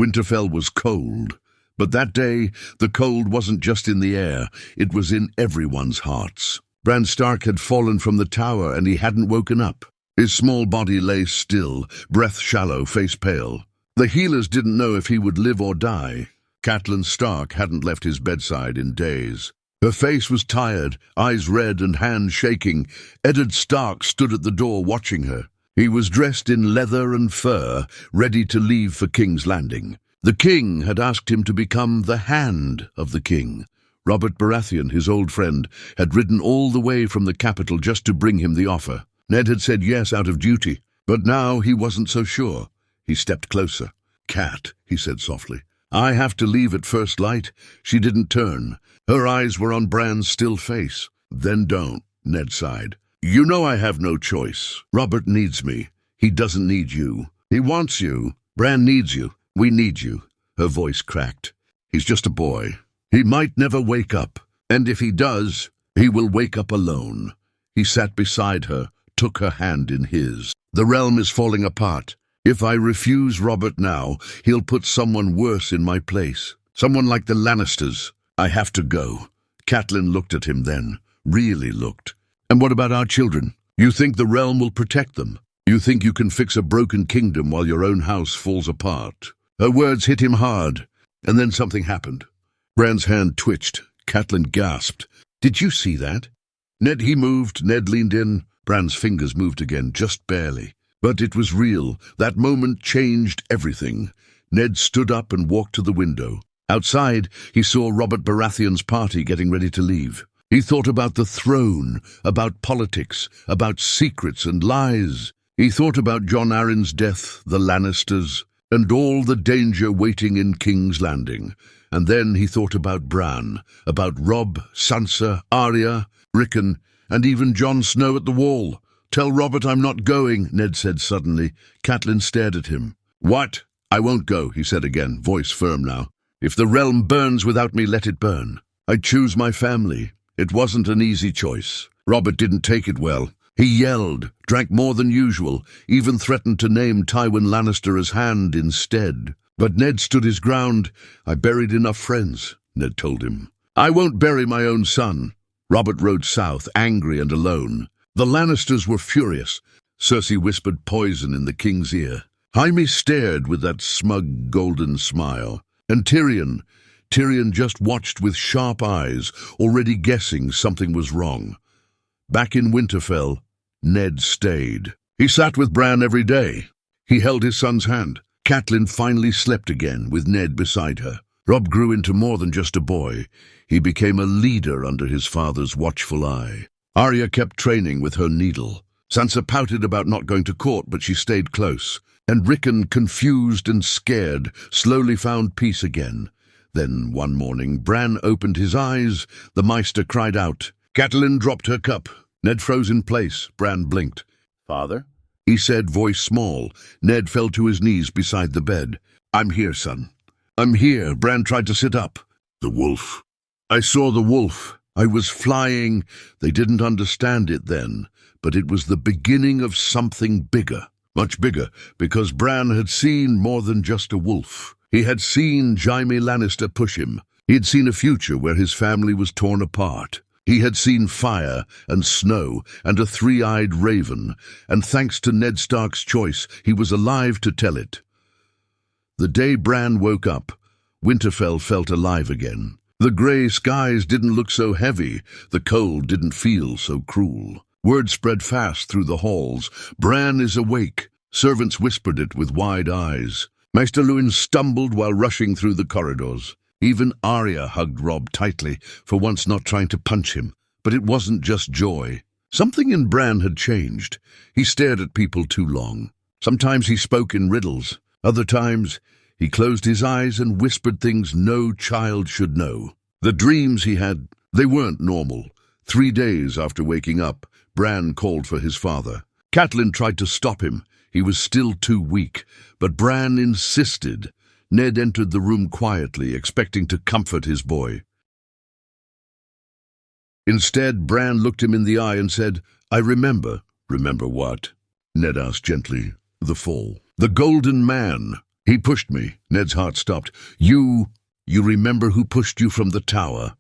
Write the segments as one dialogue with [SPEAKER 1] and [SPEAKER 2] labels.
[SPEAKER 1] Winterfell was cold, but that day the cold wasn't just in the air, it was in everyone's hearts. Bran Stark had fallen from the tower and he hadn't woken up. His small body lay still, breath shallow, face pale. The healers didn't know if he would live or die. Catelyn Stark hadn't left his bedside in days. Her face was tired, eyes red and hands shaking. Eddard Stark stood at the door watching her. He was dressed in leather and fur, ready to leave for King's Landing. The king had asked him to become the hand of the king. Robert Baratheon, his old friend, had ridden all the way from the capital just to bring him the offer. Ned had said yes out of duty, but now he wasn't so sure. He stepped closer. "Cat," he said softly. "I have to leave at first light." She didn't turn. Her eyes were on Bran's still face. "Then don't," Ned sighed. "You know I have no choice. Robert needs me. He doesn't need you. He wants you. Bran needs you. We need you." Her voice cracked. "He's just a boy. He might never wake up. And if he does, he will wake up alone." He sat beside her, took her hand in his. "The realm is falling apart. If I refuse Robert now, he'll put someone worse in my place. Someone like the Lannisters. I have to go." Catelyn looked at him then. Really looked. "And what about our children? You think the realm will protect them? You think you can fix a broken kingdom while your own house falls apart?" Her words hit him hard, and then something happened. Bran's hand twitched. Catelyn gasped. "Did you see that?" Ned, he moved. Ned leaned in. Bran's fingers moved again, just barely. But it was real. That moment changed everything. Ned stood up and walked to the window. Outside, he saw Robert Baratheon's party getting ready to leave. He thought about the throne, about politics, about secrets and lies. He thought about Jon Arryn's death, the Lannisters, and all the danger waiting in King's Landing. And then he thought about Bran, about Robb, Sansa, Arya, Rickon, and even Jon Snow at the Wall. "Tell Robert I'm not going," Ned said suddenly. Catelyn stared at him. "What?" "I won't go," he said again, voice firm now. "If the realm burns without me, let it burn. I choose my family. It wasn't an easy choice. Robert didn't take it well. He yelled, drank more than usual, even threatened to name Tywin Lannister as Hand instead. But Ned stood his ground. "I buried enough friends," Ned told him. "I won't bury my own son." Robert rode south, angry and alone. The Lannisters were furious. Cersei whispered poison in the king's ear. Jaime stared with that smug golden smile. And Tyrion just watched with sharp eyes, already guessing something was wrong. Back in Winterfell, Ned stayed. He sat with Bran every day. He held his son's hand. Catelyn finally slept again, with Ned beside her. Robb grew into more than just a boy. He became a leader under his father's watchful eye. Arya kept training with her needle. Sansa pouted about not going to court, but she stayed close. And Rickon, confused and scared, slowly found peace again. Then, one morning, Bran opened his eyes. The Maester cried out. Catelyn dropped her cup. Ned froze in place. Bran blinked. "Father?" he said, voice small. Ned fell to his knees beside the bed. "I'm here, son. I'm here." Bran tried to sit up. "The wolf. I saw the wolf. I was flying." They didn't understand it then, but it was the beginning of something bigger. Much bigger, because Bran had seen more than just a wolf. He had seen Jaime Lannister push him. He had seen a future where his family was torn apart. He had seen fire and snow and a three-eyed raven, and thanks to Ned Stark's choice, he was alive to tell it. The day Bran woke up, Winterfell felt alive again. The grey skies didn't look so heavy. The cold didn't feel so cruel. Word spread fast through the halls. "Bran is awake." Servants whispered it with wide eyes. Maester Luwin stumbled while rushing through the corridors. Even Arya hugged Robb tightly, for once not trying to punch him. But it wasn't just joy. Something in Bran had changed. He stared at people too long. Sometimes he spoke in riddles. Other times, he closed his eyes and whispered things no child should know. The dreams he had, they weren't normal. 3 days after waking up, Bran called for his father. Catelyn tried to stop him. He was still too weak, but Bran insisted. Ned entered the room quietly, expecting to comfort his boy. Instead, Bran looked him in the eye and said, "I remember." "Remember what?" Ned asked gently. "The fall. The Golden Man." He pushed me. Ned's heart stopped. You remember who pushed you from the tower?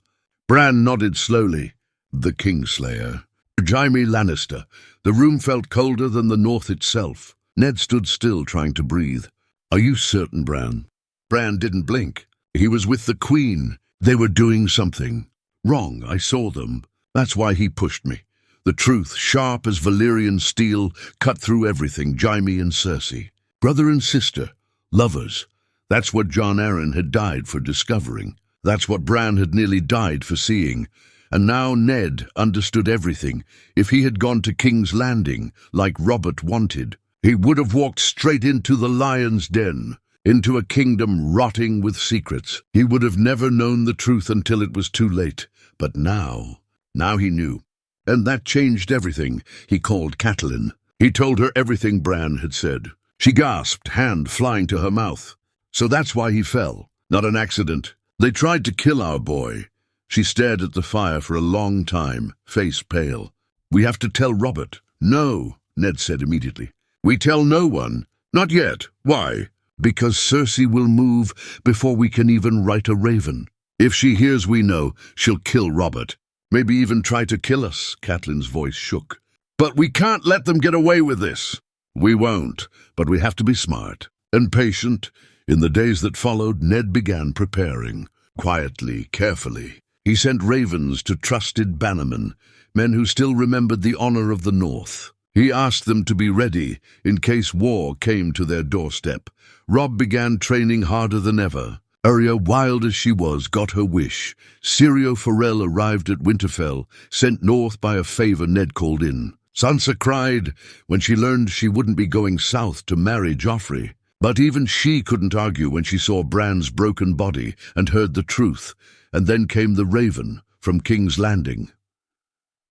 [SPEAKER 1] Bran nodded slowly. The Kingslayer. Jaime Lannister. The room felt colder than the north itself. Ned stood still, trying to breathe. Are you certain, Bran? Bran didn't blink. He was with the Queen. They were doing something wrong. I saw them. That's why he pushed me. The truth, sharp as Valyrian steel, cut through everything. Jaime and Cersei. Brother and sister. Lovers. That's what Jon Arryn had died for discovering. That's what Bran had nearly died for seeing. And now Ned understood everything. If he had gone to King's Landing, like Robert wanted, he would have walked straight into the lion's den, into a kingdom rotting with secrets. He would have never known the truth until it was too late. But now he knew. And that changed everything. He called Catelyn. He told her everything Bran had said. She gasped, hand flying to her mouth. So that's why he fell. Not an accident. They tried to kill our boy. She stared at the fire for a long time, face pale. We have to tell Robert. No, Ned said immediately. We tell no one. Not yet. Why? Because Cersei will move before we can even write a raven. If she hears we know, she'll kill Robert. Maybe even try to kill us. Catelyn's voice shook. But we can't let them get away with this. We won't, but we have to be smart and patient. In the days that followed, Ned began preparing. Quietly, carefully. He sent ravens to trusted bannermen, men who still remembered the honor of the North. He asked them to be ready in case war came to their doorstep. Robb began training harder than ever. Arya, wild as she was, got her wish. Syrio Forel arrived at Winterfell, sent north by a favor Ned called in. Sansa cried when she learned she wouldn't be going south to marry Joffrey. But even she couldn't argue when she saw Bran's broken body and heard the truth. And then came the raven from King's Landing.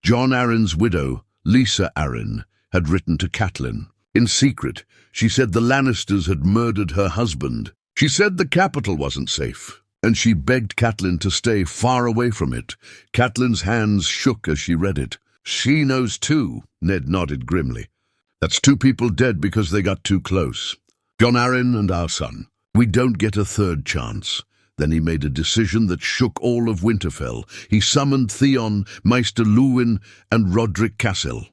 [SPEAKER 1] Jon Arryn's widow, Lisa Arryn, had written to Catelyn. In secret, she said the Lannisters had murdered her husband. She said the capital wasn't safe, and she begged Catelyn to stay far away from it. Catelyn's hands shook as she read it. She knows too, Ned nodded grimly. That's 2 people dead because they got too close. Jon Arryn and our son. We don't get a third chance. Then he made a decision that shook all of Winterfell. He summoned Theon, Maester Luwin, and Rodrik Cassel.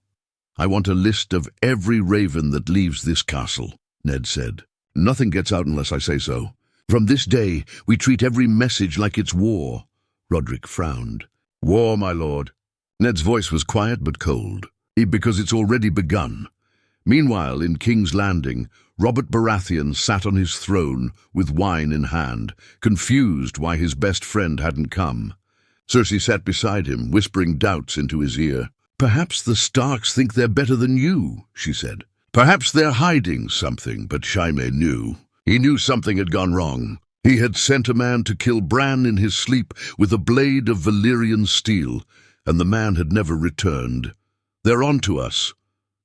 [SPEAKER 1] I want a list of every raven that leaves this castle, Ned said. Nothing gets out unless I say so. From this day, we treat every message like it's war. Rodrik frowned. War, my lord. Ned's voice was quiet but cold. Because it's already begun. Meanwhile, in King's Landing, Robert Baratheon sat on his throne with wine in hand, confused why his best friend hadn't come. Cersei sat beside him, whispering doubts into his ear. Perhaps the Starks think they're better than you, she said. Perhaps they're hiding something, but Jaime knew. He knew something had gone wrong. He had sent a man to kill Bran in his sleep with a blade of Valyrian steel, and the man had never returned. They're on to us,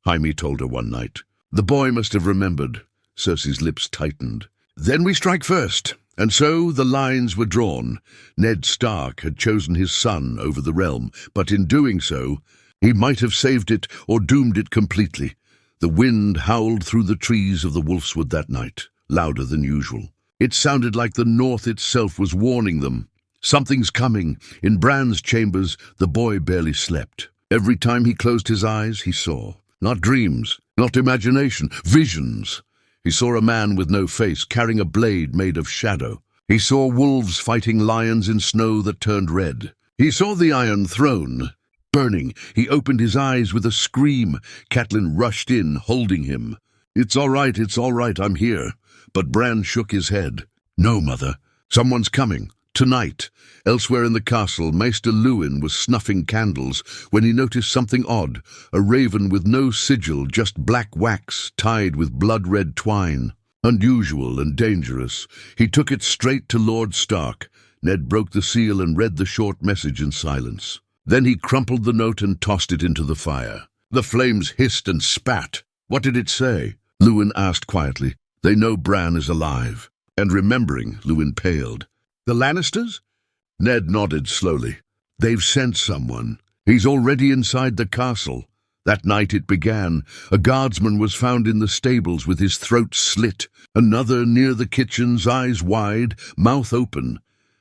[SPEAKER 1] Jaime told her one night. The boy must have remembered. Cersei's lips tightened. Then we strike first. And so the lines were drawn. Ned Stark had chosen his son over the realm, but in doing so, he might have saved it or doomed it completely. The wind howled through the trees of the Wolfswood that night, louder than usual. It sounded like the North itself was warning them. Something's coming. In Bran's chambers, the boy barely slept. Every time he closed his eyes, he saw. Not dreams, not imagination, visions. He saw a man with no face carrying a blade made of shadow. He saw wolves fighting lions in snow that turned red. He saw the Iron Throne burning. He opened his eyes with a scream. Catelyn rushed in, holding him. It's all right, I'm here. But Bran shook his head. No, Mother. Someone's coming. Tonight. Elsewhere in the castle, Maester Luwin was snuffing candles when he noticed something odd, a raven with no sigil, just black wax tied with blood-red twine. Unusual and dangerous. He took it straight to Lord Stark. Ned broke the seal and read the short message in silence. Then he crumpled the note and tossed it into the fire. The flames hissed and spat. What did it say? Luwin asked quietly. They know Bran is alive. And remembering, Luwin paled. The Lannisters? Ned nodded slowly. They've sent someone. He's already inside the castle. That night it began. A guardsman was found in the stables with his throat slit, another near the kitchens, eyes wide, mouth open.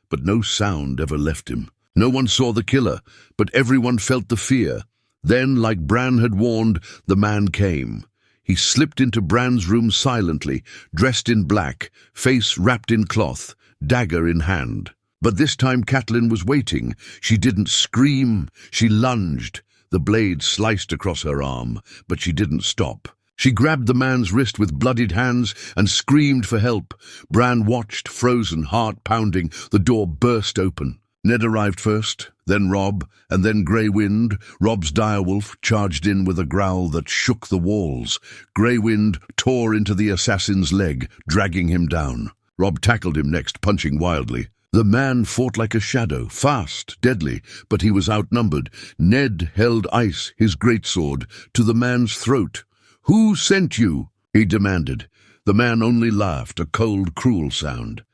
[SPEAKER 1] But no sound ever left him. No one saw the killer, but everyone felt the fear. Then, like Bran had warned, the man came. He slipped into Bran's room silently, dressed in black, face wrapped in cloth, dagger in hand. But this time Catelyn was waiting. She didn't scream. She lunged. The blade sliced across her arm, but she didn't stop. She grabbed the man's wrist with bloodied hands and screamed for help. Bran watched, frozen, heart pounding. The door burst open. Ned arrived first, then Robb, and then Grey Wind. Robb's direwolf charged in with a growl that shook the walls. Grey Wind tore into the assassin's leg, dragging him down. Robb tackled him next, punching wildly. The man fought like a shadow, fast, deadly, but he was outnumbered. Ned held ice, his greatsword, to the man's throat. "Who sent you?" he demanded. The man only laughed, a cold, cruel sound.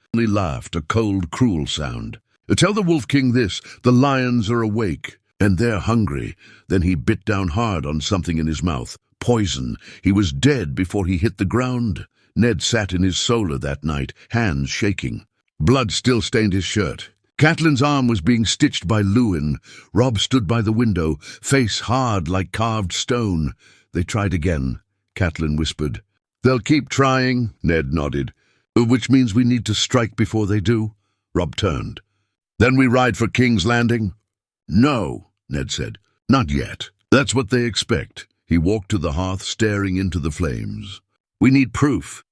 [SPEAKER 1] "Tell the Wolf King this, the lions are awake, and they're hungry." Then he bit down hard on something in his mouth. Poison. He was dead before he hit the ground. Ned sat in his solar that night, hands shaking. Blood still stained his shirt. Catelyn's arm was being stitched by Lewin. Robb stood by the window, face hard like carved stone. They tried again. Catelyn whispered. "They'll keep trying," Ned nodded. "Which means we need to strike before they do." Robb turned. "Then we ride for King's Landing?" "No," Ned said. "Not yet. That's what they expect." He walked to the hearth, staring into the flames. "We need proof.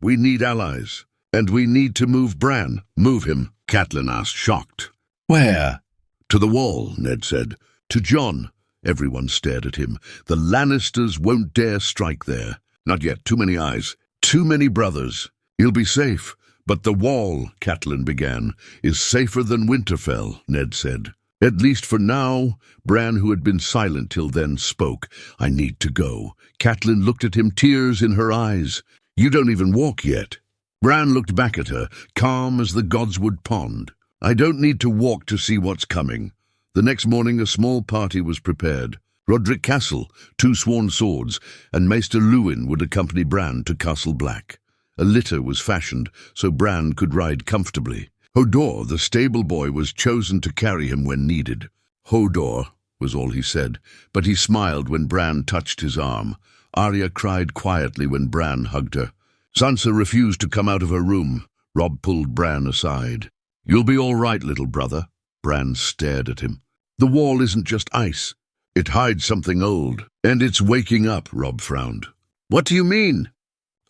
[SPEAKER 1] We need allies. And we need to move Bran." "Move him?" Catelyn asked, shocked. "Where?" "To the wall," Ned said. "To Jon." Everyone stared at him. "The Lannisters won't dare strike there." "Not yet. Too many eyes. Too many brothers. He'll be safe. But the wall," Catelyn began, "is safer than Winterfell," Ned said. "At least for now." Bran, who had been silent till then, spoke. "I need to go." Catelyn looked at him, tears in her eyes. "You don't even walk yet." Bran looked back at her, calm as the Godswood Pond. "I don't need to walk to see what's coming." The next morning a small party was prepared. Roderick Castle, 2 sworn swords, and Maester Lewin would accompany Bran to Castle Black. A litter was fashioned so Bran could ride comfortably. Hodor, the stable boy, was chosen to carry him when needed. "Hodor," was all he said, but he smiled when Bran touched his arm. Arya cried quietly when Bran hugged her. Sansa refused to come out of her room. Robb pulled Bran aside. "You'll be all right, little brother." Bran stared at him. "The wall isn't just ice. It hides something old, and it's waking up," Robb frowned. "What do you mean?"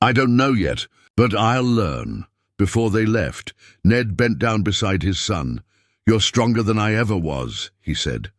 [SPEAKER 1] "I don't know yet, but I'll learn." Before they left, Ned bent down beside his son. "You're stronger than I ever was," he said.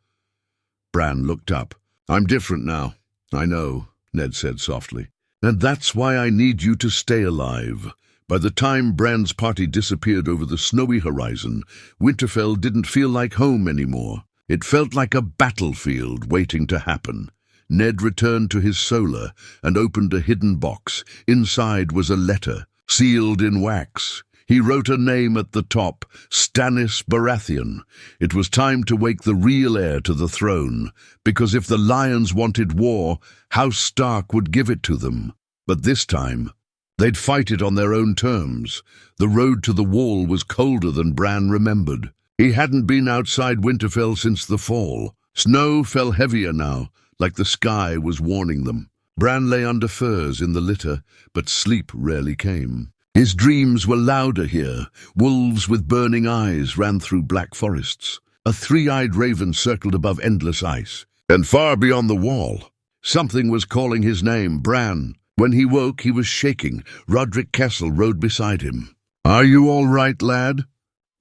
[SPEAKER 1] Bran looked up. "I'm different now." "I know," Ned said softly. "And that's why I need you to stay alive." By the time Bran's party disappeared over the snowy horizon, Winterfell didn't feel like home anymore. It felt like a battlefield waiting to happen. Ned returned to his solar and opened a hidden box. Inside was a letter, sealed in wax. He wrote a name at the top, Stannis Baratheon. It was time to wake the real heir to the throne, because if the Lions wanted war, House Stark would give it to them. But this time, they'd fight it on their own terms. The road to the wall was colder than Bran remembered. He hadn't been outside Winterfell since the fall. Snow fell heavier now, like the sky was warning them. Bran lay under furs in the litter, but sleep rarely came. His dreams were louder here. Wolves with burning eyes ran through black forests. A 3-eyed raven circled above endless ice. And far beyond the wall, something was calling his name, Bran. When he woke, he was shaking. Roderick Castle rode beside him. "Are you all right, lad?"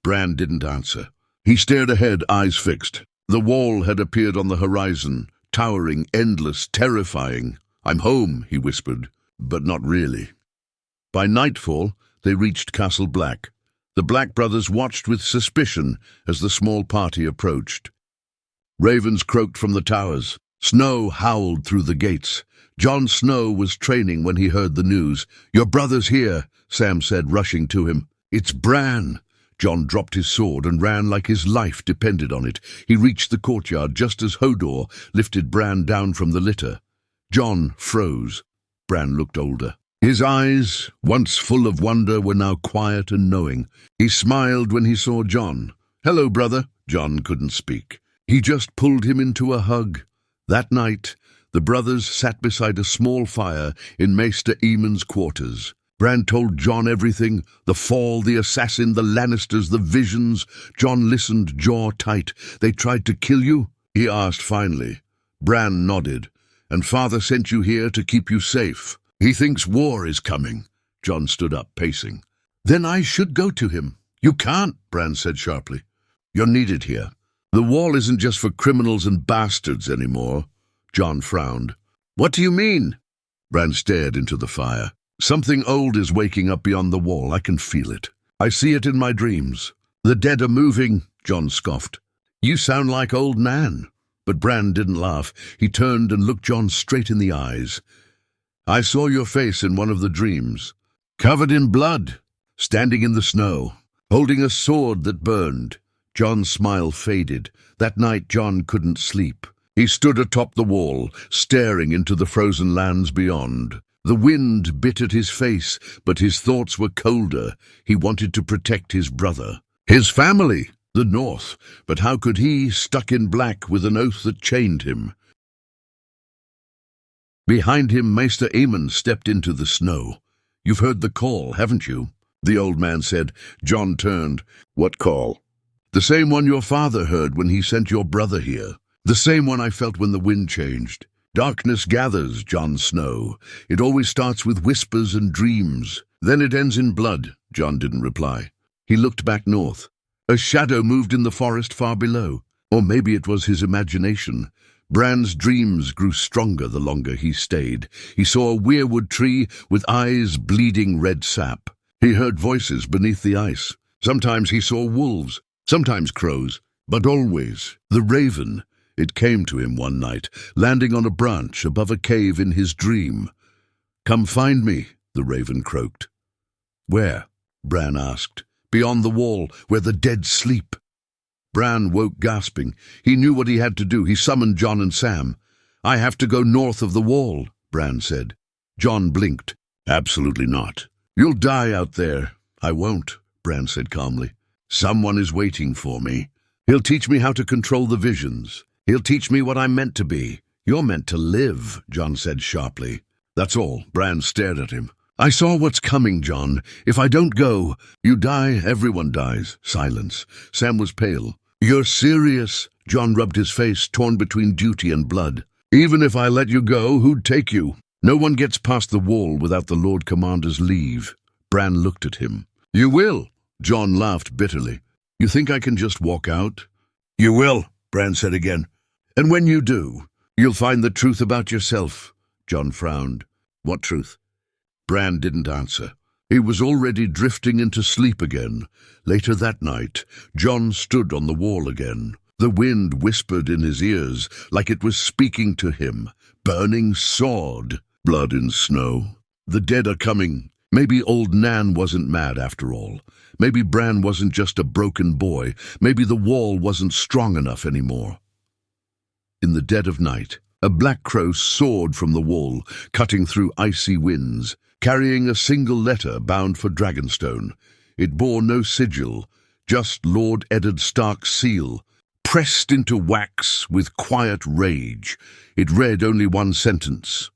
[SPEAKER 1] Bran didn't answer. He stared ahead, eyes fixed. The wall had appeared on the horizon, towering, endless, terrifying. "I'm home," he whispered, but not really. By nightfall, they reached Castle Black. The Black brothers watched with suspicion as the small party approached. Ravens croaked from the towers. Snow howled through the gates. Jon Snow was training when he heard the news. "Your brother's here," Sam said, rushing to him. "It's Bran." Jon dropped his sword and ran like his life depended on it. He reached the courtyard just as Hodor lifted Bran down from the litter. Jon froze. Bran looked older. His eyes, once full of wonder, were now quiet and knowing. He smiled when he saw Jon. "Hello, brother." Jon couldn't speak. He just pulled him into a hug. That night, the brothers sat beside a small fire in Maester Aemon's quarters. Bran told Jon everything, the fall, the assassin, the Lannisters, the visions. Jon listened, jaw tight. "They tried to kill you?" he asked finally. Bran nodded. "And father sent you here to keep you safe. He thinks war is coming." Jon stood up, pacing. "Then I should go to him." "You can't," Bran said sharply. "You're needed here. The wall isn't just for criminals and bastards anymore." Jon frowned. "What do you mean?" Bran stared into the fire. "Something old is waking up beyond the wall. I can feel it. I see it in my dreams. The dead are moving," Jon scoffed. "You sound like old Nan." But Bran didn't laugh. He turned and looked Jon straight in the eyes. "I saw your face in one of the dreams, covered in blood, standing in the snow, holding a sword that burned." Jon's smile faded. That night Jon couldn't sleep. He stood atop the wall, staring into the frozen lands beyond. The wind bit at his face, but his thoughts were colder. He wanted to protect his brother, his family, the North. But how could he, stuck in black with an oath that chained him? Behind him, Maester Aemon stepped into the snow. "You've heard the call, haven't you?" the old man said. Jon turned. "What call?" "The same one your father heard when he sent your brother here. The same one I felt when the wind changed. Darkness gathers, Jon Snow. It always starts with whispers and dreams. Then it ends in blood." Jon didn't reply. He looked back north. A shadow moved in the forest far below. Or maybe it was his imagination. Bran's dreams grew stronger the longer he stayed. He saw a weirwood tree with eyes bleeding red sap. He heard voices beneath the ice. Sometimes he saw wolves, sometimes crows, but always the raven. It came to him one night, landing on a branch above a cave in his dream. "Come find me," the raven croaked. "Where?" Bran asked. "Beyond the wall, where the dead sleep." Bran woke gasping. He knew what he had to do. He summoned Jon and Sam. "I have to go north of the wall," Bran said. Jon blinked. "Absolutely not. You'll die out there." "I won't," Bran said calmly. "Someone is waiting for me. He'll teach me how to control the visions. He'll teach me what I'm meant to be." "You're meant to live," Jon said sharply. "That's all." Bran stared at him. "I saw what's coming, Jon. If I don't go, you die, everyone dies." Silence. Sam was pale. "You're serious?" Jon rubbed his face, torn between duty and blood. "Even if I let you go, who'd take you? No one gets past the wall without the Lord Commander's leave." Bran looked at him. "You will." Jon laughed bitterly. "You think I can just walk out?" "You will," Bran said again. "And when you do, you'll find the truth about yourself." Jon frowned. "What truth?" Bran didn't answer. He was already drifting into sleep again. Later that night, Jon stood on the wall again. The wind whispered in his ears, like it was speaking to him. "Burning sword, blood in snow. The dead are coming." Maybe old Nan wasn't mad after all. Maybe Bran wasn't just a broken boy. Maybe the wall wasn't strong enough anymore. In the dead of night, a black crow soared from the wall, cutting through icy winds, carrying a single letter bound for Dragonstone. It bore no sigil, just Lord Eddard Stark's seal, pressed into wax with quiet rage. It read only one sentence.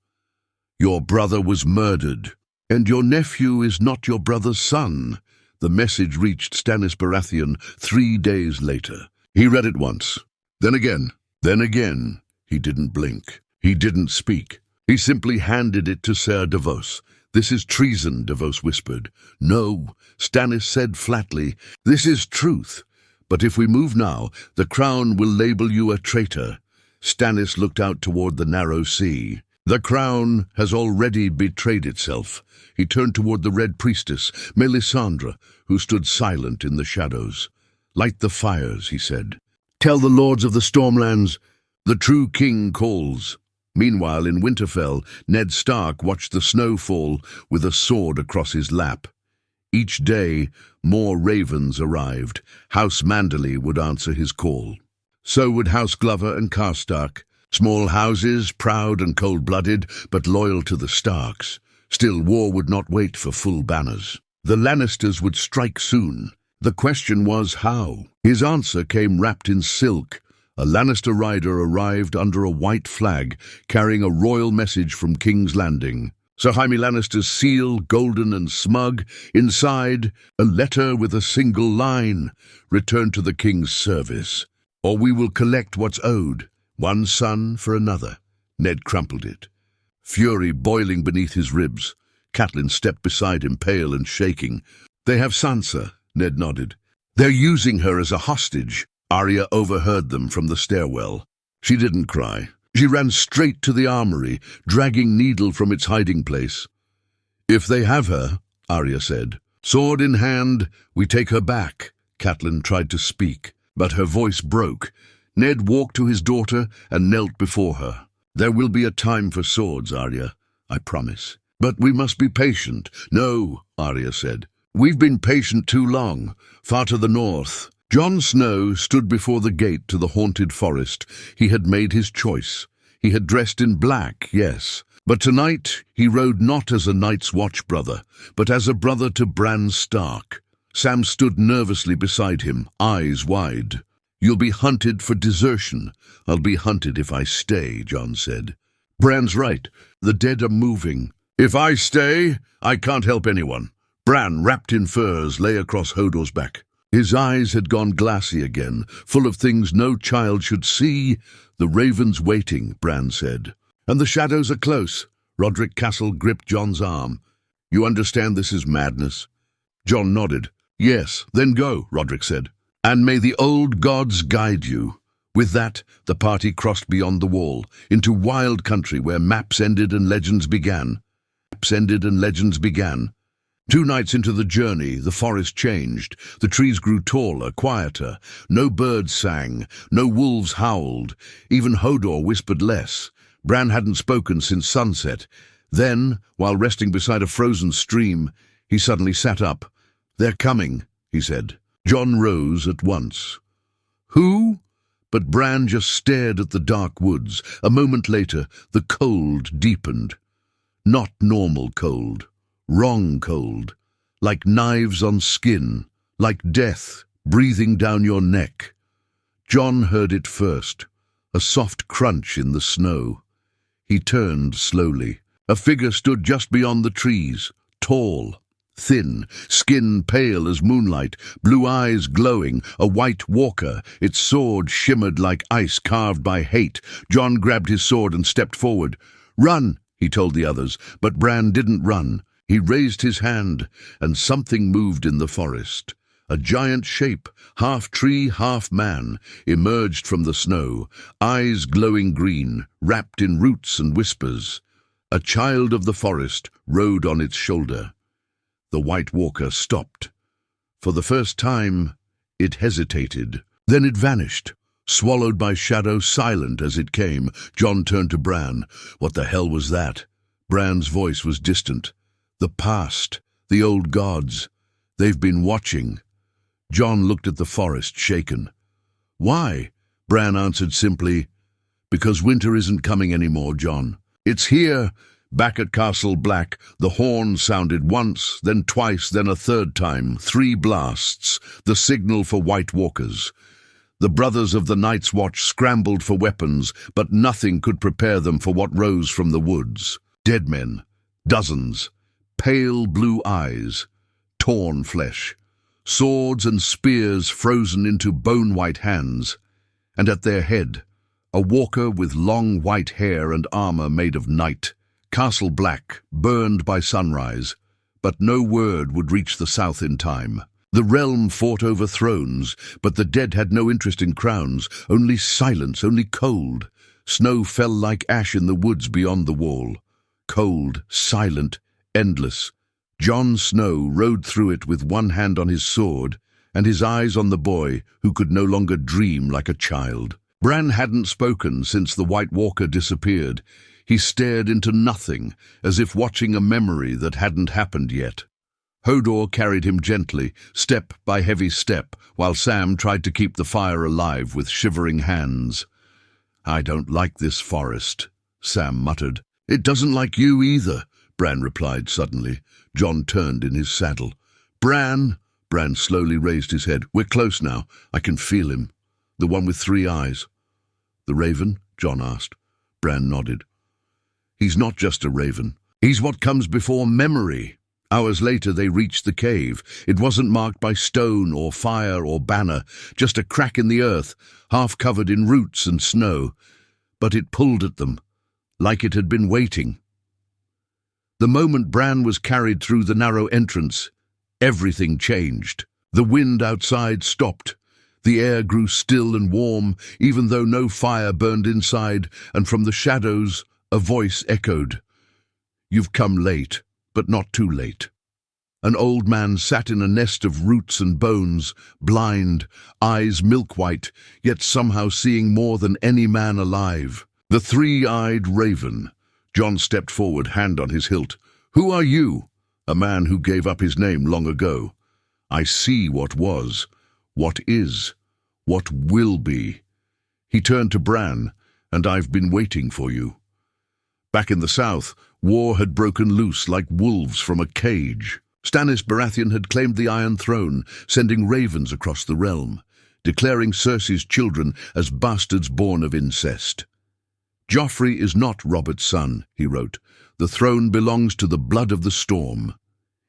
[SPEAKER 1] "Your brother was murdered, and your nephew is not your brother's son." The message reached Stannis Baratheon 3 days later. He read it once, then again. Then again. He didn't blink. He didn't speak. He simply handed it to Ser Davos. "This is treason," Davos whispered. "No," Stannis said flatly. "This is truth. But if we move now, the crown will label you a traitor." Stannis looked out toward the narrow sea. "The crown has already betrayed itself." He turned toward the Red Priestess, Melisandre, who stood silent in the shadows. "Light the fires," he said. "Tell the lords of the Stormlands, the true king calls." Meanwhile, in Winterfell, Ned Stark watched the snow fall with a sword across his lap. Each day, more ravens arrived. House Manderley would answer his call. So would House Glover and Karstark. Small houses, proud and cold-blooded, but loyal to the Starks. Still, war would not wait for full banners. The Lannisters would strike soon. The question was how. His answer came wrapped in silk. A Lannister rider arrived under a white flag, carrying a royal message from King's Landing. Sir Jaime Lannister's seal, golden and smug. Inside, a letter with a single line: "Return to the King's service, or we will collect what's owed. One son for another." Ned crumpled it. Fury boiling beneath his ribs. Catelyn stepped beside him, pale and shaking. "They have Sansa," Ned nodded. "They're using her as a hostage." Arya overheard them from the stairwell. She didn't cry. She ran straight to the armory, dragging Needle from its hiding place. "If they have her," Arya said, "sword in hand, we take her back." Catelyn tried to speak, but her voice broke. Ned walked to his daughter and knelt before her. "There will be a time for swords, Arya, I promise. But we must be patient." "No," Arya said. "We've been patient too long, far to the north." Jon Snow stood before the gate to the haunted forest. He had made his choice. He had dressed in black, yes. But tonight he rode not as a Night's Watch brother, but as a brother to Bran Stark. Sam stood nervously beside him, eyes wide. "You'll be hunted for desertion." "I'll be hunted if I stay," Jon said. "Bran's right. The dead are moving. If I stay, I can't help anyone." Bran, wrapped in furs, lay across Hodor's back. His eyes had gone glassy again, full of things no child should see. "The raven's waiting," Bran said. "And the shadows are close." Roderick Castle gripped Jon's arm. "You understand this is madness?" Jon nodded. "Yes, then go," Roderick said. "And may the old gods guide you." With that, the party crossed beyond the wall, into wild country where maps ended and legends began. 2 nights into the journey, the forest changed. The trees grew taller, quieter. No birds sang, no wolves howled. Even Hodor whispered less. Bran hadn't spoken since sunset. Then, while resting beside a frozen stream, he suddenly sat up. "They're coming," he said. Jon rose at once. "Who?" But Bran just stared at the dark woods. A moment later, the cold deepened. Not normal cold. Wrong cold, like knives on skin, like death breathing down your neck. Jon heard it first, a soft crunch in the snow. He turned slowly. A figure stood just beyond the trees, tall, thin, skin pale as moonlight, blue eyes glowing, a white walker. Its sword shimmered like ice carved by hate. Jon grabbed his sword and stepped forward. "Run," he told the others, but Bran didn't run. He raised his hand, and something moved in the forest. A giant shape, half tree, half man, emerged from the snow, eyes glowing green, wrapped in roots and whispers. A child of the forest rode on its shoulder. The White Walker stopped. For the first time, it hesitated. Then it vanished, swallowed by shadow, silent as it came. Jon turned to Bran. "What the hell was that?" Bran's voice was distant. "The past, the old gods. They've been watching." Jon looked at the forest, shaken. "Why?" Bran answered simply. "Because winter isn't coming anymore, Jon. It's here." Back at Castle Black, the horn sounded once, then twice, then a third time. 3 blasts, the signal for White Walkers. The brothers of the Night's Watch scrambled for weapons, but nothing could prepare them for what rose from the woods. Dead men, dozens. Pale blue eyes, torn flesh, swords and spears frozen into bone-white hands, and at their head, a walker with long white hair and armor made of night. Castle Black, burned by sunrise, but no word would reach the south in time. The realm fought over thrones, but the dead had no interest in crowns, only silence, only cold. Snow fell like ash in the woods beyond the wall. Cold, silent, endless. Jon Snow rode through it with one hand on his sword and his eyes on the boy who could no longer dream like a child. Bran hadn't spoken since the White Walker disappeared. He stared into nothing, as if watching a memory that hadn't happened yet. Hodor carried him gently, step by heavy step, while Sam tried to keep the fire alive with shivering hands. "I don't like this forest," Sam muttered. "It doesn't like you either," Bran replied suddenly. Jon turned in his saddle. "Bran!" Bran slowly raised his head. "We're close now. I can feel him. The one with 3 eyes." "The raven?" Jon asked. Bran nodded. "He's not just a raven. He's what comes before memory." Hours later they reached the cave. It wasn't marked by stone or fire or banner, just a crack in the earth, half covered in roots and snow. But it pulled at them, like it had been waiting. The moment Bran was carried through the narrow entrance, everything changed. The wind outside stopped. The air grew still and warm, even though no fire burned inside, and from the shadows a voice echoed. "You've come late, but not too late." An old man sat in a nest of roots and bones, blind, eyes milk-white, yet somehow seeing more than any man alive. The 3-eyed raven. Jon stepped forward, hand on his hilt. "Who are you?" "A man who gave up his name long ago. I see what was, what is, what will be." He turned to Bran. "And I've been waiting for you." Back in the south, war had broken loose like wolves from a cage. Stannis Baratheon had claimed the Iron Throne, sending ravens across the realm, declaring Cersei's children as bastards born of incest. "Joffrey is not Robert's son," he wrote. "The throne belongs to the blood of the storm."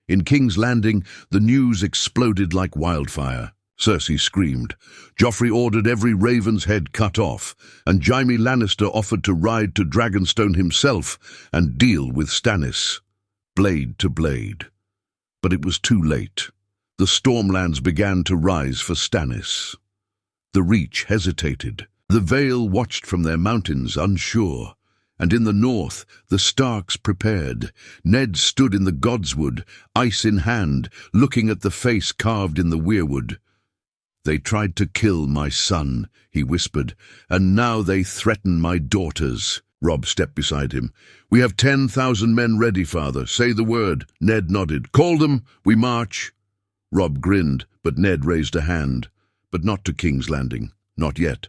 [SPEAKER 1] In King's Landing, the news exploded like wildfire. Cersei screamed. Joffrey ordered every raven's head cut off, and Jaime Lannister offered to ride to Dragonstone himself and deal with Stannis, blade to blade. But it was too late. The Stormlands began to rise for Stannis. The Reach hesitated. The Vale watched from their mountains, unsure. And in the north, the Starks prepared. Ned stood in the Godswood, ice in hand, looking at the face carved in the weirwood. "They tried to kill my son," he whispered, "and now they threaten my daughters." Robb stepped beside him. "We have 10,000 men ready, father. Say the word." Ned nodded. "Call them. We march." Robb grinned, but Ned raised a hand. "But not to King's Landing. Not yet."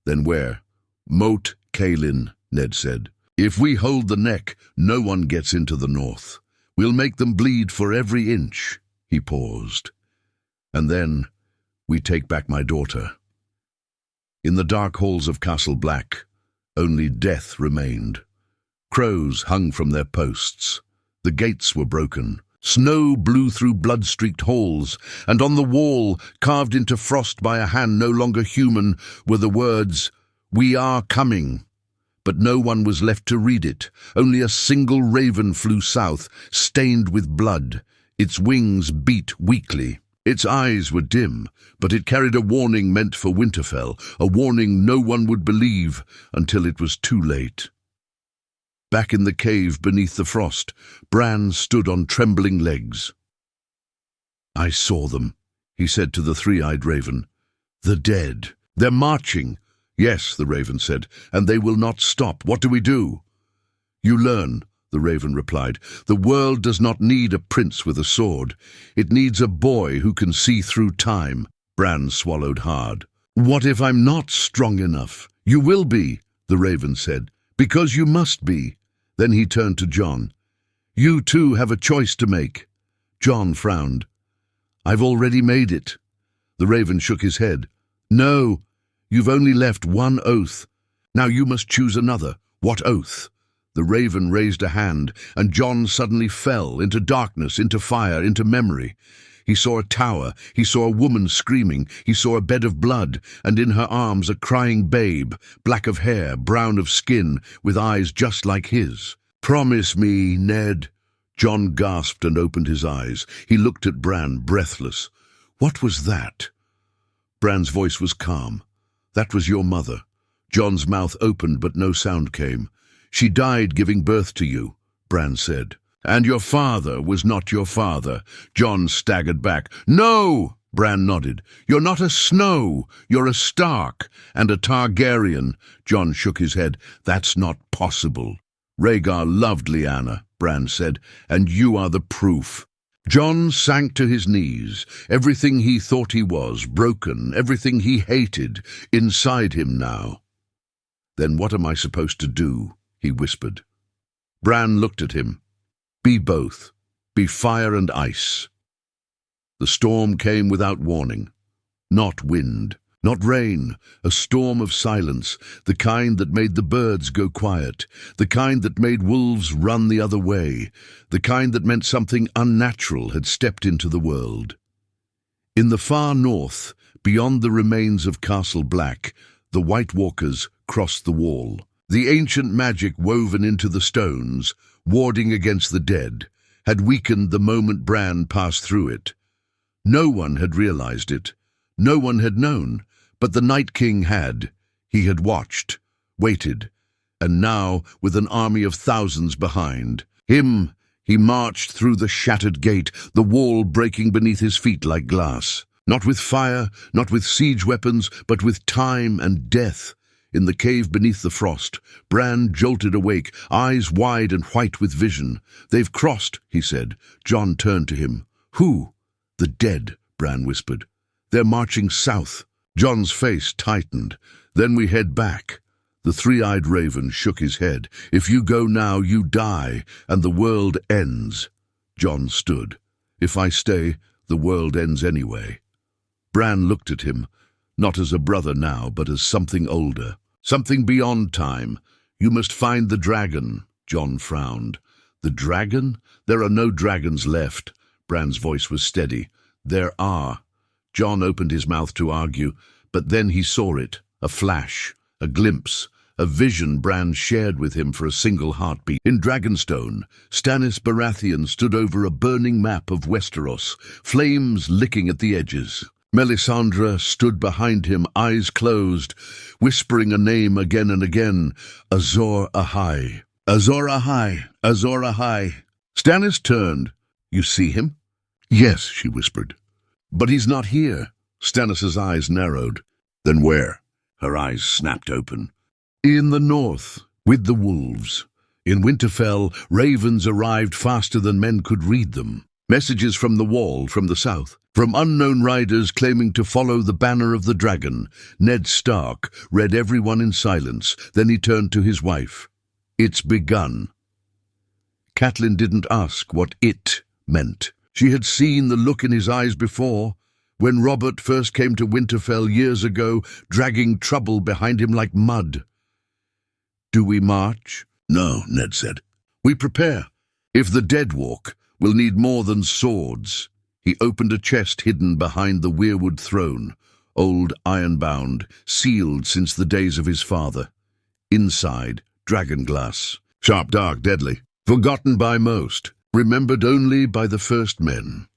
[SPEAKER 1] "Then where?" "Moat Catelyn," Ned said. "If we hold the neck, no one gets into the north. We'll make them bleed for every inch." He paused. "And then we take back my daughter." In the dark halls of Castle Black, only death remained. Crows hung from their posts. The gates were broken. Snow blew through blood-streaked halls, and on the wall, carved into frost by a hand no longer human, were the words, "We are coming." But no one was left to read it. Only a single raven flew south, stained with blood. Its wings beat weakly. Its eyes were dim, but it carried a warning meant for Winterfell, a warning no one would believe until it was too late. Back in the cave beneath the frost, Bran stood on trembling legs. "I saw them," he said to the 3-eyed raven. "The dead. They're marching." "Yes," the raven said, "and they will not stop. What do we do?" "You learn," the raven replied. "The world does not need a prince with a sword. It needs a boy who can see through time." Bran swallowed hard. "What if I'm not strong enough?" "You will be," the raven said, "because you must be." Then he turned to Jon. "You too have a choice to make." Jon frowned. "I've already made it." The raven shook his head. "No, you've only left one oath. Now you must choose another. What oath?" The raven raised a hand, and Jon suddenly fell into darkness, into fire, into memory. He saw a tower, he saw a woman screaming, he saw a bed of blood, and in her arms a crying babe, black of hair, brown of skin, with eyes just like his. "Promise me, Ned." Jon gasped and opened his eyes. He looked at Bran, breathless. "What was that?" Bran's voice was calm. "That was your mother." Jon's mouth opened, but no sound came. "She died giving birth to you," Bran said. "And your father was not your father." Jon staggered back. "No!" Bran nodded. "You're not a Snow. You're a Stark and a Targaryen." Jon shook his head. "That's not possible." "Rhaegar loved Lyanna," Bran said, "and you are the proof." Jon sank to his knees. Everything he thought he was, broken, everything he hated, inside him now. "Then what am I supposed to do?" he whispered. Bran looked at him. "Be both. Be fire and ice." The storm came without warning. Not wind, not rain, a storm of silence, the kind that made the birds go quiet, the kind that made wolves run the other way, the kind that meant something unnatural had stepped into the world. In the far north, beyond the remains of Castle Black, the White Walkers crossed the wall. The ancient magic woven into the stones, warding against the dead, had weakened the moment Bran passed through it. No one had realized it. No one had known, but the Night King had. He had watched, waited, and now, with an army of thousands behind him, he marched through the shattered gate, the wall breaking beneath his feet like glass. Not with fire, not with siege weapons, but with time and death. In the cave beneath the frost, Bran jolted awake, eyes wide and white with vision. "They've crossed," he said. Jon turned to him. "Who?" "The dead," Bran whispered. "They're marching south." Jon's face tightened. "Then we head back." The three-eyed raven shook his head. "If you go now, you die, and the world ends." Jon stood. "If I stay, the world ends anyway." Bran looked at him, not as a brother now, but as something older, something beyond time. "You must find the dragon," Jon frowned. "The dragon? There are no dragons left." Bran's voice was steady. "There are." Jon opened his mouth to argue, but then he saw it, a flash, a glimpse, a vision Bran shared with him for a single heartbeat. In Dragonstone, Stannis Baratheon stood over a burning map of Westeros, flames licking at the edges. Melisandre stood behind him, eyes closed, whispering a name again and again, Azor Ahai. Azor Ahai, Azor Ahai. Stannis turned. "You see him?" "Yes," she whispered. "But he's not here." Stannis's eyes narrowed. "Then where?" Her eyes snapped open. "In the north, with the wolves. In Winterfell, ravens arrived faster than men could read them. Messages from the wall, from the south, from unknown riders claiming to follow the banner of the dragon. Ned Stark read everyone in silence. Then he turned to his wife. "It's begun." Catelyn didn't ask what "it" meant. She had seen the look in his eyes before, when Robert first came to Winterfell years ago, dragging trouble behind him like mud. "Do we march?" "No," Ned said. "We prepare. If the dead walk, we'll need more than swords." He opened a chest hidden behind the weirwood throne, old iron-bound, sealed since the days of his father. Inside, dragon glass, sharp, dark, deadly, forgotten by most, remembered only by the first men.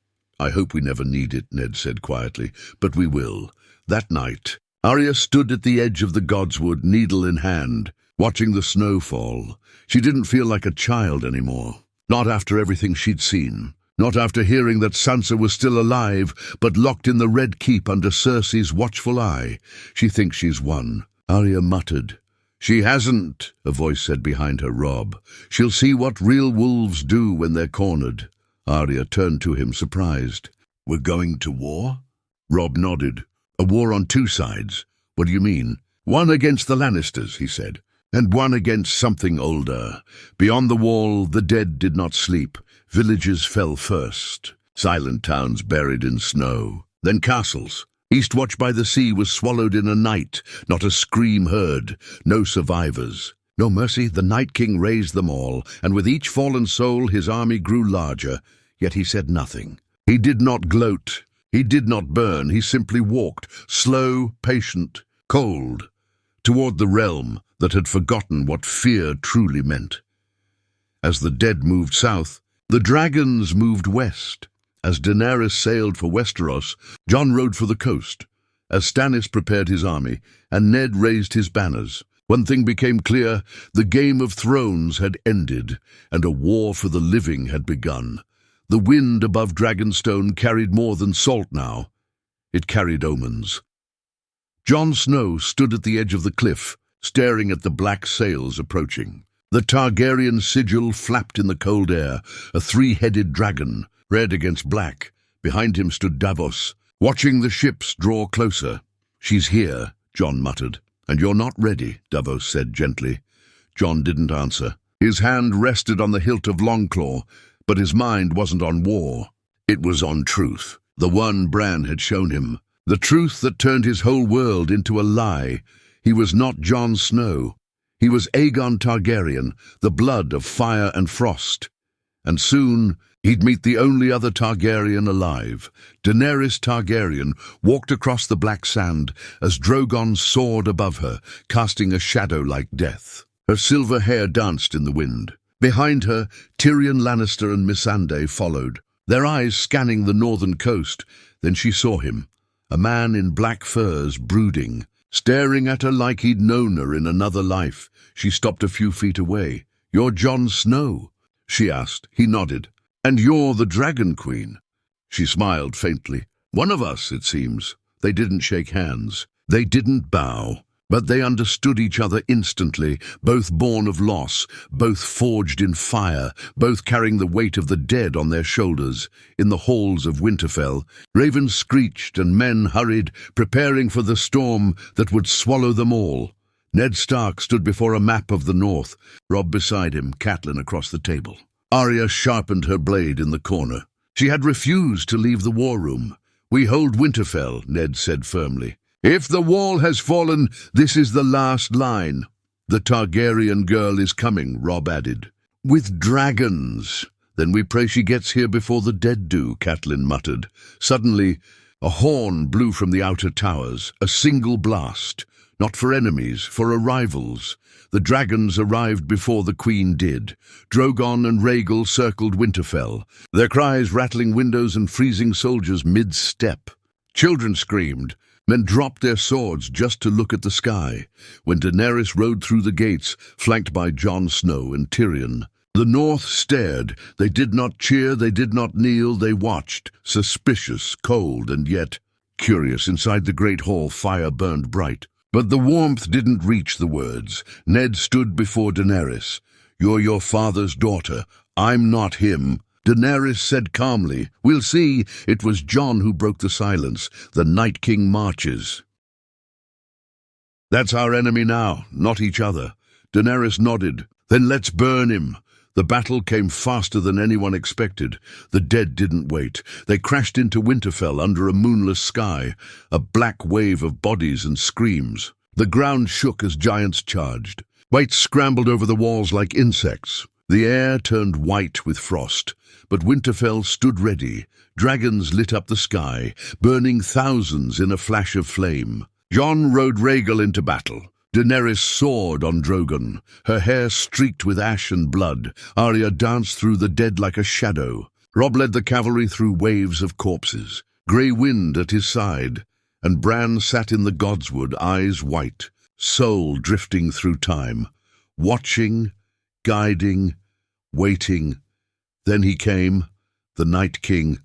[SPEAKER 1] "I hope we never need it," Ned said quietly, "but we will." That night, Arya stood at the edge of the Godswood, needle in hand, watching the snow fall. She didn't feel like a child anymore. Not after everything she'd seen. Not after hearing that Sansa was still alive, but locked in the Red Keep under Cersei's watchful eye. "She thinks she's won," Arya muttered. "She hasn't," a voice said behind her. "Robb. She'll see what real wolves do when they're cornered." Arya turned to him, surprised. "We're going to war?" Robb nodded. "A war on two sides. What do you mean?" "One against the Lannisters," he said, "and one against something older. Beyond the wall, the dead did not sleep. Villages fell first, silent towns buried in snow. Then castles. Eastwatch by the sea was swallowed in a night, not a scream heard, no survivors. No mercy, the Night King raised them all, and with each fallen soul his army grew larger, yet he said nothing. He did not gloat, he did not burn, he simply walked, slow, patient, cold, toward the realm that had forgotten what fear truly meant. As the dead moved south, the dragons moved west. As Daenerys sailed for Westeros, Jon rode for the coast. As Stannis prepared his army, and Ned raised his banners, one thing became clear: the Game of Thrones had ended, and a war for the living had begun. The wind above Dragonstone carried more than salt now. It carried omens. Jon Snow stood at the edge of the cliff, staring at the black sails approaching. The Targaryen sigil flapped in the cold air, a three-headed dragon, red against black. Behind him stood Davos, watching the ships draw closer. "She's here," Jon muttered. "And you're not ready," Davos said gently. Jon didn't answer. His hand rested on the hilt of Longclaw, but his mind wasn't on war. It was on truth, the one Bran had shown him. The truth that turned his whole world into a lie. He was not Jon Snow. He was Aegon Targaryen, the blood of fire and frost. And soon he'd meet the only other Targaryen alive. Daenerys Targaryen walked across the black sand as Drogon soared above her, casting a shadow like death. Her silver hair danced in the wind. Behind her, Tyrion Lannister and Missandei followed, their eyes scanning the northern coast. Then she saw him, a man in black furs, brooding, staring at her like he'd known her in another life. She stopped a few feet away. "You're Jon Snow?" she asked. He nodded. "And you're the Dragon Queen?" She smiled faintly. "One of us, it seems." They didn't shake hands. They didn't bow. But they understood each other instantly, both born of loss, both forged in fire, both carrying the weight of the dead on their shoulders. In the halls of Winterfell, ravens screeched and men hurried, preparing for the storm that would swallow them all. Ned Stark stood before a map of the north, Robb beside him, Catelyn across the table. Arya sharpened her blade in the corner. She had refused to leave the war room. "We hold Winterfell," Ned said firmly. "If the wall has fallen, this is the last line." "The Targaryen girl is coming," Robb added. "With dragons." "Then we pray she gets here before the dead do," Catelyn muttered. Suddenly, a horn blew from the outer towers, a single blast. Not for enemies, for arrivals. The dragons arrived before the Queen did. Drogon and Rhaegal circled Winterfell, their cries rattling windows and freezing soldiers mid-step. Children screamed. Men dropped their swords just to look at the sky. When Daenerys rode through the gates, flanked by Jon Snow and Tyrion, the North stared. They did not cheer, they did not kneel, they watched, suspicious, cold, and yet curious. Inside the great hall, fire burned bright. But the warmth didn't reach the words. Ned stood before Daenerys. "You're your father's daughter. I'm not him." Daenerys said calmly, "We'll see." It was Jon who broke the silence. "The Night King marches." "That's our enemy now, not each other." Daenerys nodded. "Then let's burn him." The battle came faster than anyone expected. The dead didn't wait. They crashed into Winterfell under a moonless sky, a black wave of bodies and screams. The ground shook as giants charged. Wights scrambled over the walls like insects. The air turned white with frost. But Winterfell stood ready. Dragons lit up the sky, burning thousands in a flash of flame. Jon rode Rhaegal into battle. Daenerys soared on Drogon, her hair streaked with ash and blood. Arya danced through the dead like a shadow. Robb led the cavalry through waves of corpses, grey wind at his side, and Bran sat in the godswood, eyes white, soul drifting through time, watching, guiding, waiting. Then he came, the Night King,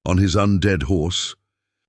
[SPEAKER 1] on his undead horse,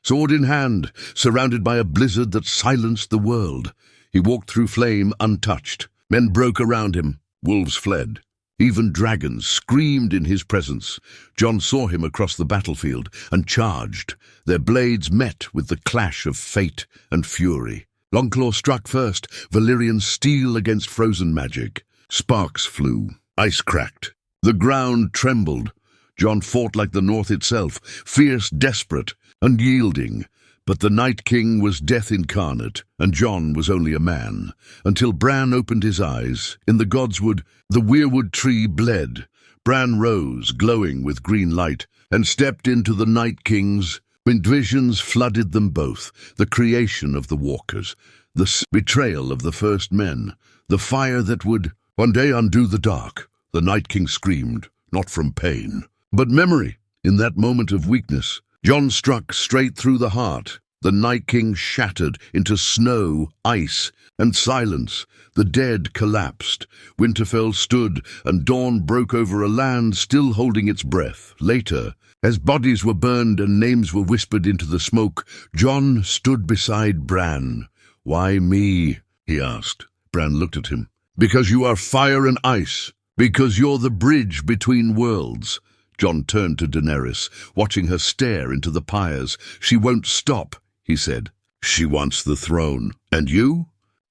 [SPEAKER 1] sword in hand, surrounded by a blizzard that silenced the world. He walked through flame untouched. Men broke around him. Wolves fled. Even dragons screamed in his presence. Jon saw him across the battlefield and charged. Their blades met with the clash of fate and fury. Longclaw struck first, Valyrian steel against frozen magic. Sparks flew. Ice cracked. The ground trembled. Jon fought like the North itself, fierce, desperate, unyielding. But the Night King was death incarnate, and Jon was only a man. Until Bran opened his eyes. In the godswood, the weirwood tree bled. Bran rose, glowing with green light, and stepped into the Night King's. When visions flooded them both, the creation of the walkers, the betrayal of the first men, the fire that would one day undo the dark. The Night King screamed, not from pain, but memory. In that moment of weakness, Jon struck straight through the heart. The Night King shattered into snow, ice, and silence. The dead collapsed. Winterfell stood, and dawn broke over a land still holding its breath. Later, as bodies were burned and names were whispered into the smoke, Jon stood beside Bran. "Why me?" he asked. Bran looked at him. "Because you are fire and ice. Because you're the bridge between worlds." Jon turned to Daenerys, watching her stare into the pyres. "She won't stop," he said. "She wants the throne. And you?"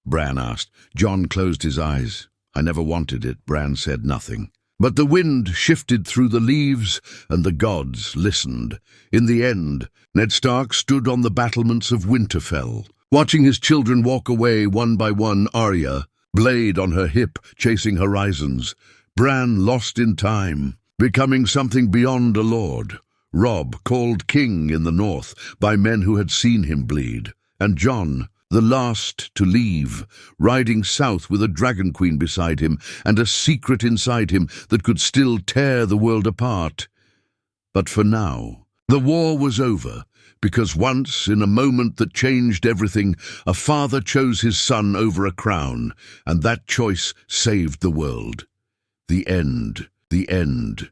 [SPEAKER 1] Bran asked. Jon closed his eyes. "I never wanted it." Bran said nothing. But the wind shifted through the leaves, and the gods listened. In the end, Ned Stark stood on the battlements of Winterfell, watching his children walk away one by one. Arya, blade on her hip, chasing horizons. Bran lost in time, becoming something beyond a lord. Robb, called king in the north by men who had seen him bleed. And Jon, the last to leave, riding south with a dragon queen beside him and a secret inside him that could still tear the world apart. But for now, the war was over, because once, in a moment that changed everything, a father chose his son over a crown, and that choice saved the world. The end, the end.